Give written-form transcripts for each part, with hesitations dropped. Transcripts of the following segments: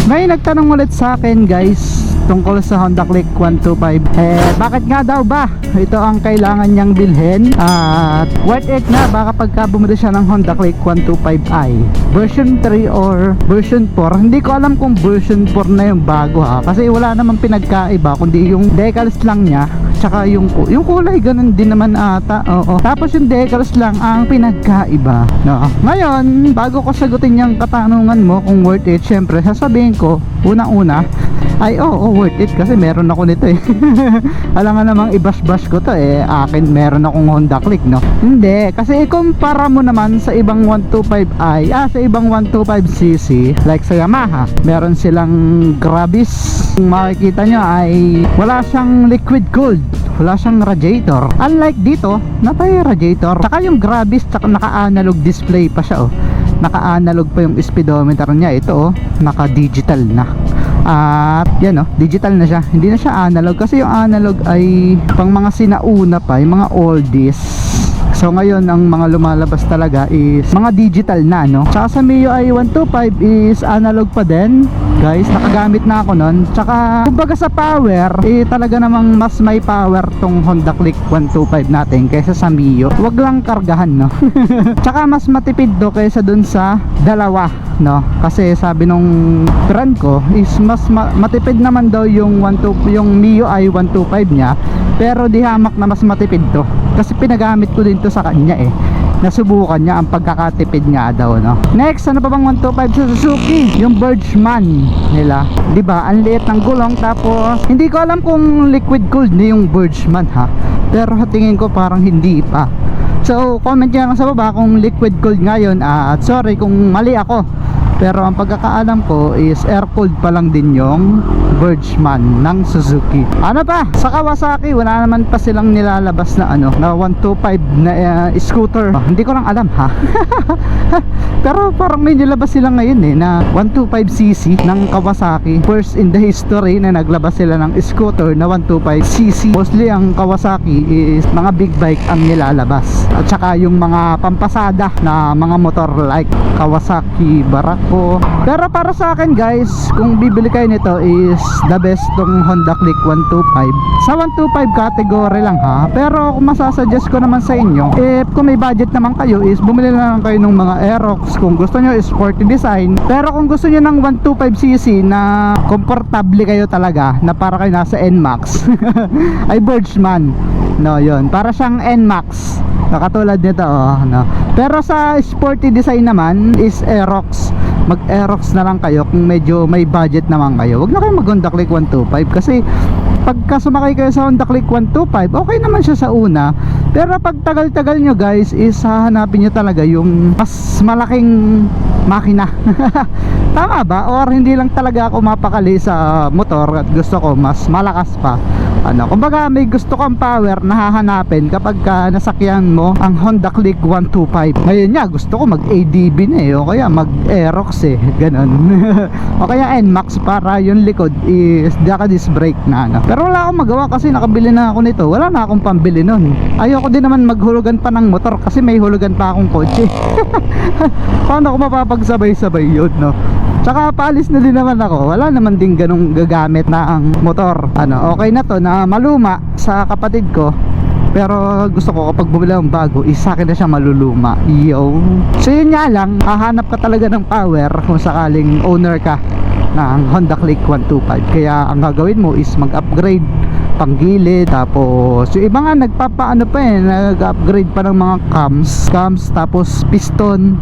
May nagtanong ulit sa akin guys tungkol sa Honda Click 125. Bakit nga daw ba ito ang kailangan niyang bilhin at worth it na baka pagka bumili siya ng Honda Click 125i version 3 or version 4. Hindi ko alam kung version 4 na yung bago ha, kasi wala namang pinagkaiba kundi yung decals lang niya tsaka yung kulay ganun din naman ata. Oo. Tapos yung decals lang ang pinagkaiba, no? Ngayon, bago ko sagutin yung katanungan mo kung worth it, syempre sasabihin ko unang-una ay worth it kasi meron ako nito eh. Alam nga namang i-bash-bash ko to eh, akin meron akong Honda Click, no? Hindi, kasi ikumpara mo naman sa ibang 125i, sa ibang 125cc like sa Yamaha, meron silang Grabis. Kung makikita nyo ay wala siyang liquid cooled, wala siyang radiator. Unlike dito, napay radiator. Saka yung Grabis, saka naka-analog display pa siya oh. Naka-analog pa yung speedometer niya. Ito oh, naka-digital na. At yan digital na siya, hindi na siya analog kasi yung analog ay pang mga sinauna pa, yung mga oldies. So ngayon ang mga lumalabas talaga is mga digital na, no? Tsaka sa MIUI 125 is analog pa din guys, nakagamit na ako nun. Tsaka kumbaga sa power talaga namang mas may power tong Honda Click 125 natin kaysa sa MIUI. Wag lang kargahan, no? Tsaka mas matipid do kaysa dun sa dalawa, no? Kasi sabi nung friend ko is mas matipid naman daw yung MIUI 125 niya, pero di hamak na mas matipid to kasi pinagamit ko din to sa kanya eh. Nasubukan niya ang pagkakatipid niya daw, no? Next, ano pa bang 125 sa Suzuki? Yung Birdman nila, di ba? Ang liit ng gulong, tapos hindi ko alam kung liquid cooled na yung Birdman ha, pero tingin ko parang hindi pa. So comment nyo lang sa baba kung liquid cooled ngayon at sorry kung mali ako, pero ang pagkakaalam ko is air cooled pa lang din yung Birdman ng Suzuki. Ano pa? Sa Kawasaki wala naman pa silang nilalabas na na 125 na scooter. Hindi ko lang alam ha. Pero parang may nilabas sila ngayon eh na 125cc ng Kawasaki. First in the history na naglabas sila ng scooter na 125cc. Mostly ang Kawasaki is mga big bike ang nilalabas, at saka yung mga pampasada na mga motor like Kawasaki Barako. Pero para sa akin guys, kung bibili kayo nito is the best tong Honda Click 125 sa 125 category lang ha. Pero kung masasuggest ko naman sa inyo, if kung may budget naman kayo is bumili na lang kayo ng mga Aerox kung gusto nyo is sporty design. Pero kung gusto nyo ng 125cc na komportable kayo talaga, na para kayo nasa NMAX ay Birdman, no? Yun, para siyang NMAX na katulad nito no? Pero sa sporty design naman is Aerox. Mag-Aerox na lang kayo kung medyo may budget naman kayo. Huwag na kayo mag Honda Click 125 kasi pagka sumakay kayo sa Honda Click 125 okay naman siya sa una, pero pag tagal-tagal nyo guys is hahanapin nyo talaga yung mas malaking makina. Tama ba? Or hindi lang talaga ako mapakali sa motor at gusto ko mas malakas pa. Kumbaga may gusto kang power na hahanapin kapag nasakyan mo ang Honda Click 125. Ngayon nga gusto ko mag ADB na o kaya mag Aerox ganon. O kaya NMAX para yung likod is disc brake na Pero wala akong magawa kasi nakabili na ako nito. Wala na akong pambili nun. Ayoko din naman maghulugan pa ng motor kasi may hulugan pa akong kotse. Paano ko mapapagsabay-sabay yun, no? Tsaka paalis na din naman ako. Wala naman din ganong gagamit na ang motor. Okay na to na maluma sa kapatid ko. Pero gusto ko kapag bumili ng bago is sa akin na siya maluluma. So yun nga lang, hahanap ka talaga ng power kung sakaling owner ka ng Honda Click 125. Kaya ang gagawin mo is mag-upgrade panggilid, tapos yung iba nga nagpapaano pa nag-upgrade pa ng mga cams tapos piston.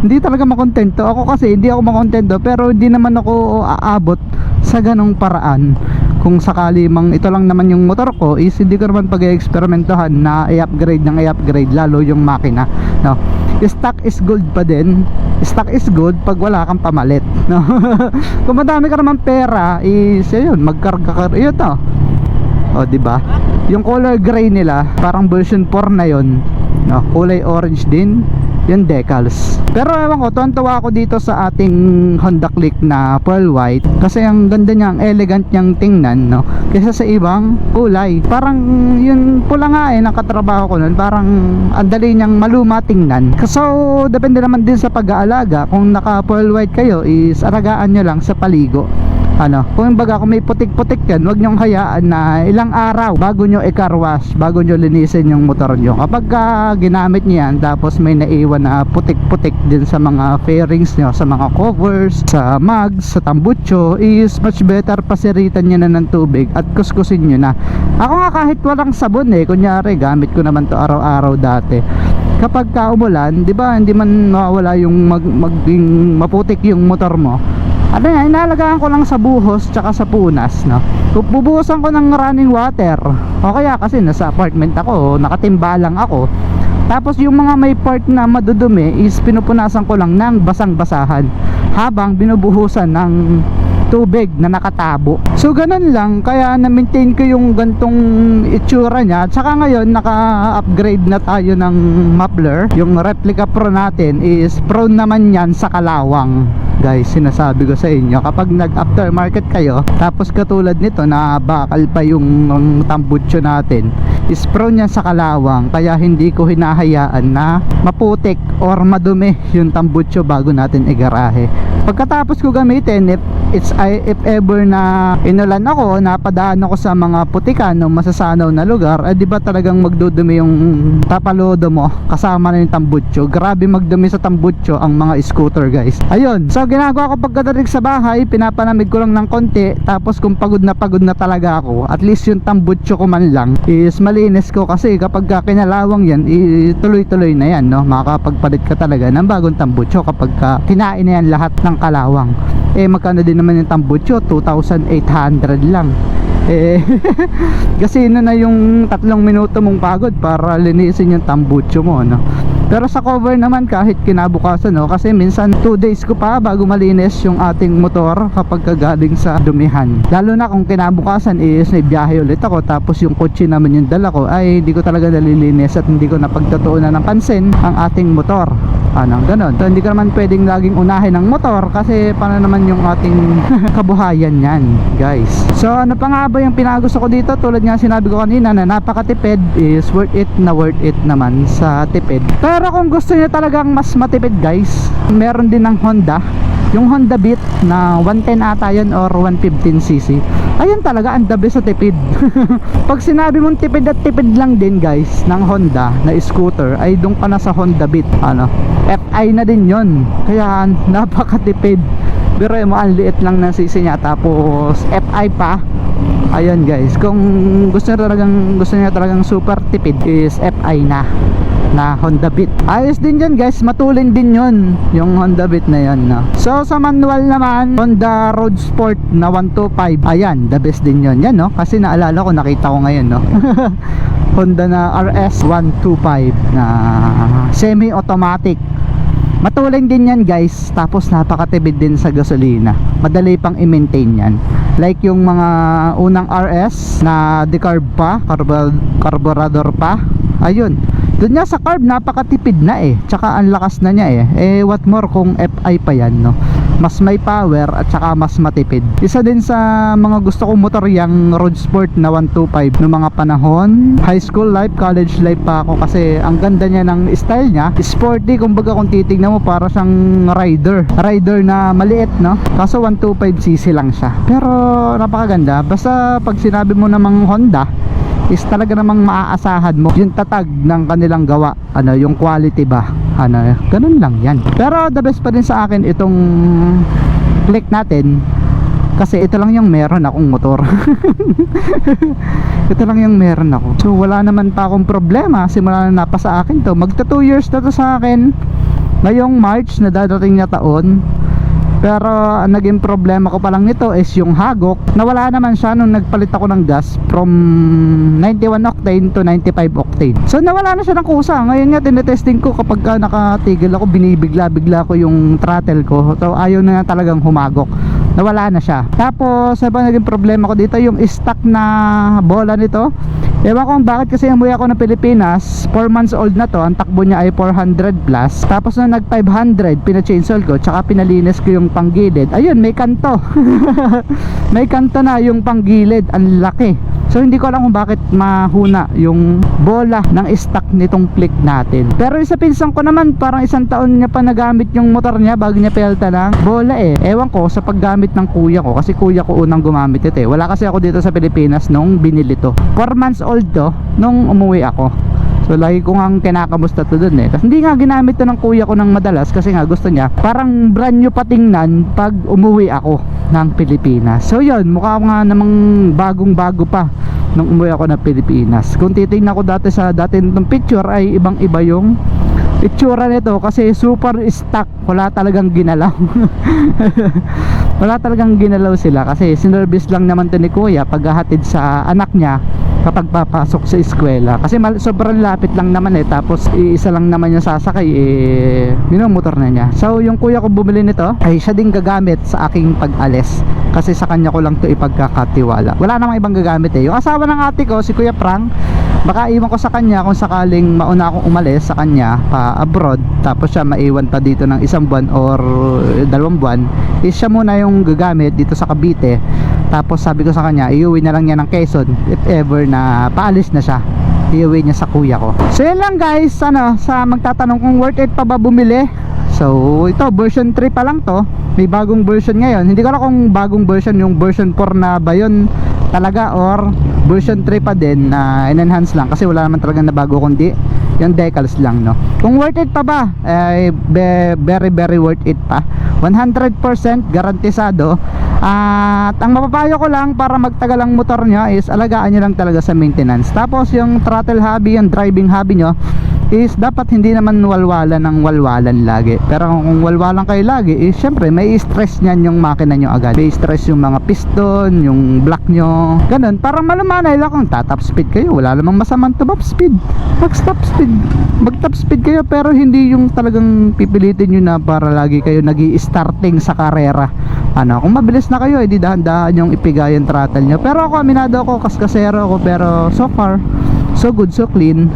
Hindi talaga makontento ako kasi hindi ako makontento, pero hindi naman ako aabot sa ganong paraan. Kung sakali mang ito lang naman yung motor ko is hindi ko naman pag-experimentohan na i-upgrade ng i-upgrade lalo yung makina, no? Stock is gold pa din. Stock is good pag wala kang pamalit, no? Kung madami ka naman pera is yun, magkarga ka yun to. Diba? Yung color gray nila parang version 4 na yon, no? Kulay orange din. yung decals. Pero ewan ko, tuwan-tuwa ako dito sa ating Honda Click na pearl white kasi ang ganda niya, ang elegant niyang tingnan, no, kaysa sa ibang kulay. Parang yung pula nga nakatrabaho ko nun, parang ang dali niyang maluma tingnan. So depende naman din sa pag-aalaga. Kung naka pearl white kayo is aragaan nyo lang sa paligo. Kung baga kung may putik-putik yan, huwag nyong hayaan na ilang araw bago nyo i-car wash, bago nyo linisin yung motor nyo. Kapag ginamit nyo yan, tapos may naiwan na putik-putik din sa mga fairings nyo, sa mga covers, sa mugs, sa tambucho, is much better pasiritan nyo na ng tubig at kuskusin nyo na. Ako nga kahit walang sabon kunyari gamit ko naman to araw-araw dati. Kapag umulan, di ba, hindi man mawala yung maging maputik yung motor mo. Inalagaan ko lang sa buhos tsaka sa punas, no. Bubuhusan ko ng running water. O kaya kasi nasa apartment ako, nakatimba lang ako. Tapos yung mga may part na madudumi is pinupunasan ko lang ng basang-basahan habang binubuhusan ng tubig na nakatabo. So ganun lang, kaya na-maintain ko yung gantong itsura niya. Tsaka ngayon naka-upgrade na tayo ng muffler. Yung Replica Pro natin is prone naman yan sa kalawang. Guys, sinasabi ko sa inyo, kapag nag-aftermarket kayo, tapos katulad nito na bakal pa yung tambucho natin, is prone yan sa kalawang. Kaya hindi ko hinahayaan na maputik or madumi yung tambucho bago natin igarahe. Pagkatapos ko gamitin, if ever na inulan ako, napadaan ako sa mga putikan o masasanaw na lugar, di ba talagang magdudumi yung tapalodo mo kasama na yung tambucho. Grabe magdumi sa tambucho ang mga scooter, guys. Ayun, so ginagawa ko pagkadating sa bahay, pinapalamig ko lang ng konti. Tapos kung pagod na talaga ako, at least yung tambucho ko man lang is malinis ko, kasi kapag kinalawang yan, tuloy-tuloy na yan, no? Makakapagpalit ka talaga ng bagong tambucho kapag kinain na yan lahat ng kalawang. Magkano din naman yung tambucho? 2,800 lang. Kasi na yung 3 minuto mong pagod para linisin yung tambucho mo, no? Pero sa cover naman, kahit kinabukasan, no, kasi minsan 2 days ko pa bago malinis yung ating motor kapag kagaling sa dumihan. Lalo na kung kinabukasan is nagbiyahe ulit ako, tapos yung kotse naman yung dala ko, ay hindi ko talaga nalilinis at hindi ko napagtutuunan ng pansin ang ating motor. Ganon. So hindi ka naman pwedeng laging unahin ng motor, kasi paano naman yung ating kabuhayan yan, guys. So ano pa nga ba yung pinagusto ko dito? Tulad nga sinabi ko kanina na napakatipid, is worth it naman sa tipid. Pero kung gusto niyo talagang mas matipid, guys, meron din ng Honda, yung Honda Beat na 110 ata yun or 115cc. Ayun talaga ang the best sa tipid. Pag sinabi mong tipid at tipid lang din, guys, ng Honda na scooter, ay doon ka na sa Honda Beat. FI na din yon, kaya napakatipid. Pero mo, ang liit lang ng sisi niya, tapos FI pa. Ayun, guys, kung gusto niyo talagang super tipid, is FI na Honda Beat. Ayos din yan, guys, matulin din yon yung Honda Beat na yon, no? So sa manual naman, Honda Road Sport na 125, ayan, the best din yon yan, no? Kasi naalala ko, nakita ko ngayon, no? Honda na RS 125 na semi-automatic. Matulin din yan, guys, tapos napakatipid din sa gasolina. Madali pang i-maintain yan. Like yung mga unang RS na decarb pa, carburetor pa. Ayun, doon nga sa carb napakatipid na tsaka ang lakas na niya what more kung FI pa yan, no? Mas may power at saka mas matipid. Isa din sa mga gusto kong motor yung Road Sport na 125 noong mga panahon high school life, college life pa ako, kasi ang ganda niya ng style niya, sporty. Kumbaga kung titignan mo, para siyang rider na maliit, no? Kaso 125cc lang siya, pero napakaganda. Basta pag sinabi mo namang Honda, is talaga namang maaasahan mo yung tatag ng kanilang gawa, yung quality ba, ganun lang yan. Pero the best pa din sa akin itong Click natin, kasi ito lang yung meron akong motor. Ito lang yung meron ako, so wala naman pa akong problema simula na napasa akin to. Magta 2 years na to sa akin ngayong March na dadating na taon. Pero ang naging problema ko pa lang nito is yung hagok. Nawala naman siya nung nagpalit ako ng gas from 91 octane to 95 octane. So nawala na siya ng kusa. Ngayon nga tinetesting ko, kapag nakatigil ako, binibigla-bigla ko yung throttle ko. So ayaw na talagang humagok. Nawala na siya. Tapos ano ba naging problema ko dito? Yung stock na bola nito Ewan ko kung bakit, kasi umuwi ako ng Pilipinas, 4 months old na to, ang takbo niya ay 400 plus. Tapos nung nag 500, pina-change oil ko, tsaka pinalinis ko yung panggilid. Ayun, may kanto. May kanto na yung panggilid, ang laki. So hindi ko alam kung bakit mahuna yung bola ng stock nitong click natin. Pero isa pinsan ko naman, parang 1 taon niya pa nagamit yung motor niya bago niya pelta ng bola eh. Ewan ko sa paggamit ng kuya ko, kasi kuya ko unang gumamit ito eh. Wala kasi ako dito sa Pilipinas nung binili to. 4 months old to nung umuwi ako. So lagi ko nga kinakamusta to dun eh. Kasi hindi nga ginamit to ng kuya ko ng madalas, kasi nga gusto niya parang brand new patingnan pag umuwi ako ng Pilipinas. So yun, mukha nga namang bagong bago pa nung umuwi ako ng Pilipinas. Kung titingnan ko dati sa nitong picture ay ibang iba yung itsura nito, kasi super stock, wala talagang ginalaw. Wala talagang ginalaw sila, kasi sinervice lang naman to ni kuya paghahatid sa anak niya kapag papasok sa eskwela, kasi sobrang lapit lang naman eh. Tapos isa lang naman yung sasakay eh, minumotor na niya. So yung kuya ko bumili nito ay siya din gagamit sa aking pag-alis, kasi sa kanya ko lang to ipagkakatiwala. Wala namang ibang gagamit eh. Yung asawa ng ate ko, si Kuya Frank, baka iwan ko sa kanya kung sakaling mauna akong umalis sa kanya pa abroad, tapos siya maiwan pa dito ng 1 buwan or 2 buwan, is siya muna yung gagamit dito sa Cavite. Tapos sabi ko sa kanya, iuwi na lang niya ng Quezon if ever na paalis na siya, iuwi niya sa kuya ko. So yun lang guys, ano, sa magtatanong kung worth it pa ba bumili. So ito, version 3 pa lang to. May bagong version ngayon. Hindi ko alam kung bagong version, yung version 4 na ba yun talaga, or version 3 pa din na in-enhance lang, kasi wala naman talaga na bago, kundi yung decals lang, no. Kung worth it pa ba, very very worth it pa. 100% garantisado. At ang mapapayo ko lang para magtagal ang motor nyo is alagaan nyo lang talaga sa maintenance. Tapos yung throttle hobby, yung driving hobby nyo is dapat hindi naman walwalan ng walwalan lagi. Pero kung walwalan kayo lagi is syempre may stress nyan yung makina nyo agad. May stress yung mga piston, yung block nyo, ganun. Parang malumanay lang kung tatap speed kayo, wala namang masamang top speed, mag top speed kayo, pero hindi yung talagang pipilitin nyo na para lagi kayo nag-i-starting sa karera. Ano, kung mabilis na kayo, edi dahan-dahan yung ipigay yung throttle nyo. Pero ako, aminado ako, kaskasero ako, pero so far so good, so clean.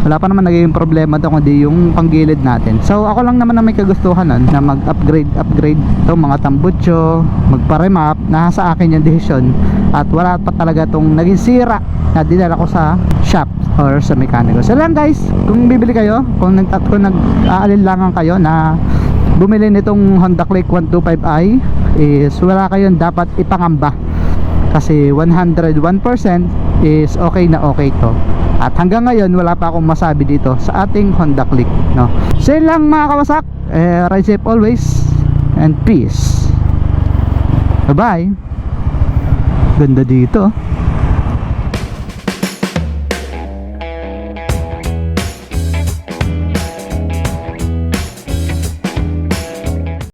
Wala pa naman naging problema to, kundi yung panggilid natin. So ako lang naman na may kagustuhan nun, na mag-upgrade itong mga tambutso, magpa-remap. Nasa akin yung decision, at wala pa talaga tong naging sira na dinala ko sa shop or sa mekaniko. So lang guys, kung bibili kayo, kung nag-aalinlangan kayo na bumili nitong Honda Click 125i, is wala kayong dapat ipangamba, kasi 101% is okay na okay to. At hanggang ngayon wala pa akong masabi dito sa ating Honda Click, no. So yun lang mga kawasak, ride safe always and peace. Bye bye. Ganda dito.